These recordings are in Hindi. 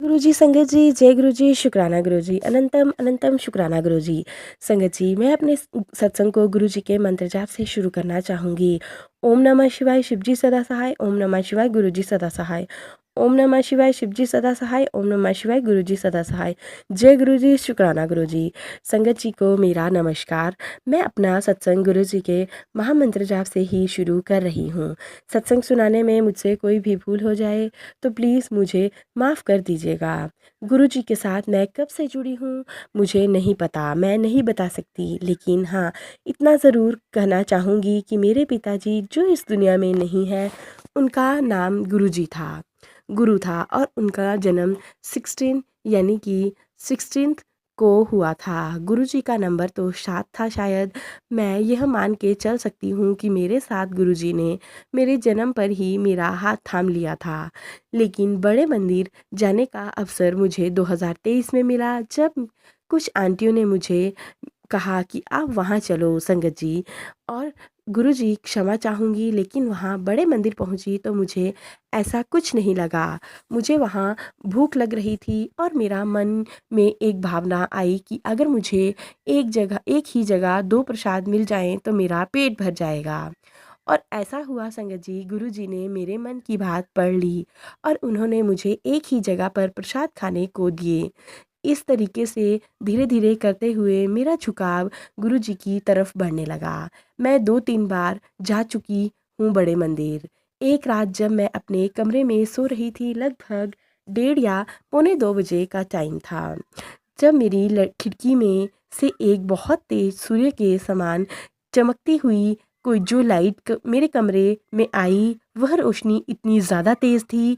गुरुजी संगत जी, जय गुरुजी, शुक्राना गुरुजी, अनंतम अनंतम शुक्राना गुरुजी। संगत जी, मैं अपने सत्संग को गुरुजी के मंत्र जाप से शुरू करना चाहूँगी। ओम नमः शिवाय, शिवजी सदा सहाय। ओम नमः शिवाय, गुरुजी सदा सहाय। ओम नमः शिवाय, शिवजी सदा सहाय। ओम नमः शिवाय, गुरुजी सदा सहाय। जय गुरुजी, शुक्राना गुरुजी। संगत जी को मेरा नमस्कार। मैं अपना सत्संग गुरुजी के महामंत्र जाप से ही शुरू कर रही हूँ। सत्संग सुनाने में मुझसे कोई भी भूल हो जाए तो प्लीज़ मुझे माफ़ कर दीजिएगा। गुरुजी के साथ मैं कब से जुड़ी हूँ मुझे नहीं पता, मैं नहीं बता सकती, लेकिन हाँ, इतना ज़रूर कहना चाहूँगी कि मेरे पिताजी जो इस दुनिया में नहीं है, उनका नाम गुरुजी था, गुरु था, और उनका जन्म 16 यानी कि 16th को हुआ था। गुरुजी का नंबर तो 7 था शायद। मैं यह मान के चल सकती हूँ कि मेरे साथ गुरुजी ने मेरे जन्म पर ही मेरा हाथ थाम लिया था। लेकिन बड़े मंदिर जाने का अवसर मुझे 2023 में मिला, जब कुछ आंटियों ने मुझे कहा कि आप वहाँ चलो संगत जी, और गुरुजी क्षमा चाहूँगी, लेकिन वहाँ बड़े मंदिर पहुँची तो मुझे ऐसा कुछ नहीं लगा। मुझे वहाँ भूख लग रही थी और मेरा मन में एक भावना आई कि अगर मुझे एक ही जगह 2 प्रसाद मिल जाएं तो मेरा पेट भर जाएगा। और ऐसा हुआ संगत जी, गुरुजी ने मेरे मन की बात पढ़ ली और उन्होंने मुझे एक ही जगह पर प्रसाद खाने को दिए। इस तरीके से धीरे धीरे करते हुए मेरा झुकाव गुरुजी की तरफ बढ़ने लगा। मैं 2-3 बार जा चुकी हूँ बड़े मंदिर। एक रात जब मैं अपने कमरे में सो रही थी, लगभग 1:30 या पौने 2 बजे का टाइम था, जब मेरी खिड़की में से एक बहुत तेज सूर्य के समान चमकती हुई कोई जो लाइट मेरे कमरे में आई, वह रोशनी इतनी ज़्यादा तेज़ थी,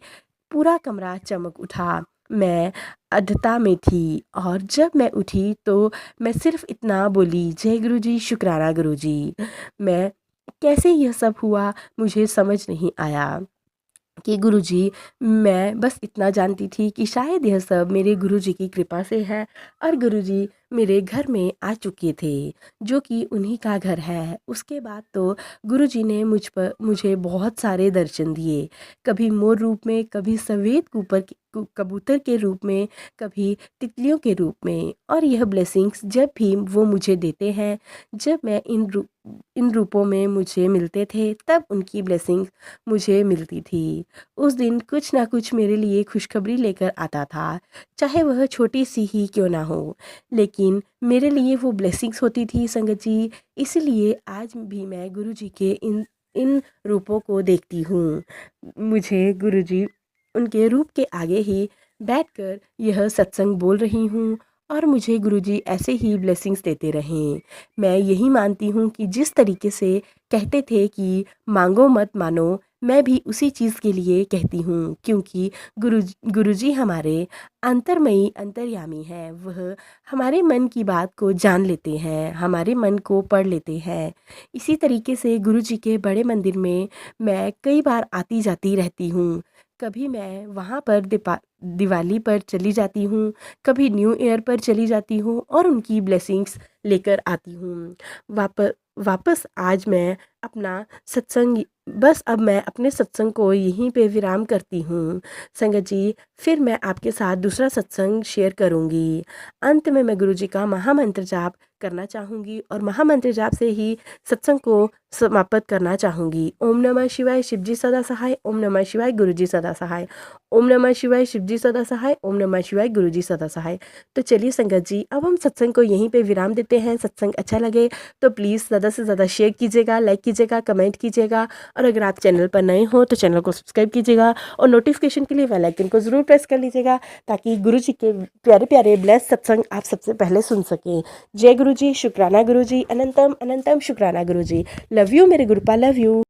पूरा कमरा चमक उठा। मैं अधता में थी और जब मैं उठी तो मैं सिर्फ इतना बोली, जय गुरुजी, शुक्राना गुरुजी। मैं कैसे यह सब हुआ मुझे समझ नहीं आया कि गुरुजी, मैं बस इतना जानती थी कि शायद यह सब मेरे गुरुजी की कृपा से है, और गुरुजी मेरे घर में आ चुके थे, जो कि उन्हीं का घर है। उसके बाद तो गुरुजी ने मुझे बहुत सारे दर्शन दिए, कभी मोर रूप में, कभी सफ़ेद कबूतर के रूप में, कभी तितलियों के रूप में। और यह ब्लेसिंग्स जब भी वो मुझे देते हैं, जब मैं इन रूपों में मुझे मिलते थे, तब उनकी ब्लेसिंग्स मुझे मिलती थी। उस दिन कुछ ना कुछ मेरे लिए खुशखबरी लेकर आता था, चाहे वह छोटी सी ही क्यों ना हो, लेकिन मेरे लिए वो ब्लेसिंग्स होती थी संगत जी। इसलिए आज भी मैं गुरुजी के इन इन रूपों को देखती हूँ। मुझे गुरुजी उनके रूप के आगे ही बैठकर यह सत्संग बोल रही हूँ, और मुझे गुरुजी ऐसे ही ब्लेसिंग्स देते रहें। मैं यही मानती हूँ कि जिस तरीके से कहते थे कि मांगो मत मानो, मैं भी उसी चीज़ के लिए कहती हूँ, क्योंकि गुरुजी हमारे अंतर्मयी अंतर्यामी हैं। वह हमारे मन की बात को जान लेते हैं, हमारे मन को पढ़ लेते हैं। इसी तरीके से गुरुजी के बड़े मंदिर में मैं कई बार आती जाती रहती हूँ। कभी मैं वहाँ पर दिवाली पर चली जाती हूँ, कभी न्यू ईयर पर चली जाती हूँ और उनकी ब्लेसिंग्स लेकर आती हूँ। वापस आज मैं अपना सत्संग बस अब मैं अपने सत्संग को यहीं पे विराम करती हूँ संगत जी। फिर मैं आपके साथ दूसरा सत्संग शेयर करूँगी। अंत में मैं गुरुजी का महामंत्र जाप करना चाहूँगी और महामंत्र जाप से ही सत्संग को समाप्त करना चाहूँगी। ओम नमः शिवाय, शिवजी सदा सहाय। ओम नमः शिवाय, गुरुजी सदा सहाय। ओम नमः शिवाय, शिवजी सदा सहाय। ओम नमः शिवाय, गुरुजी सदा सहाय। तो चलिए संगत जी, अब हम सत्संग को यहीं पे विराम देते हैं। सत्संग अच्छा लगे तो प्लीज़ ज़्यादा से ज़्यादा शेयर कीजिएगा, लाइक कीजिएगा, कमेंट कीजिएगा, और अगर आप चैनल पर नए हो तो चैनल को सब्सक्राइब कीजिएगा और नोटिफिकेशन के लिए बेल आइकन को ज़रूर प्रेस कर लीजिएगा, ताकि गुरुजी के प्यारे प्यारे ब्लेस सत्संग आप सबसे पहले सुन सकें। जय गुरुजी, शुक्राना गुरुजी, अनंतम अनंतम शुक्राना गुरुजी। लव यू मेरे गुरुपा, लव यू।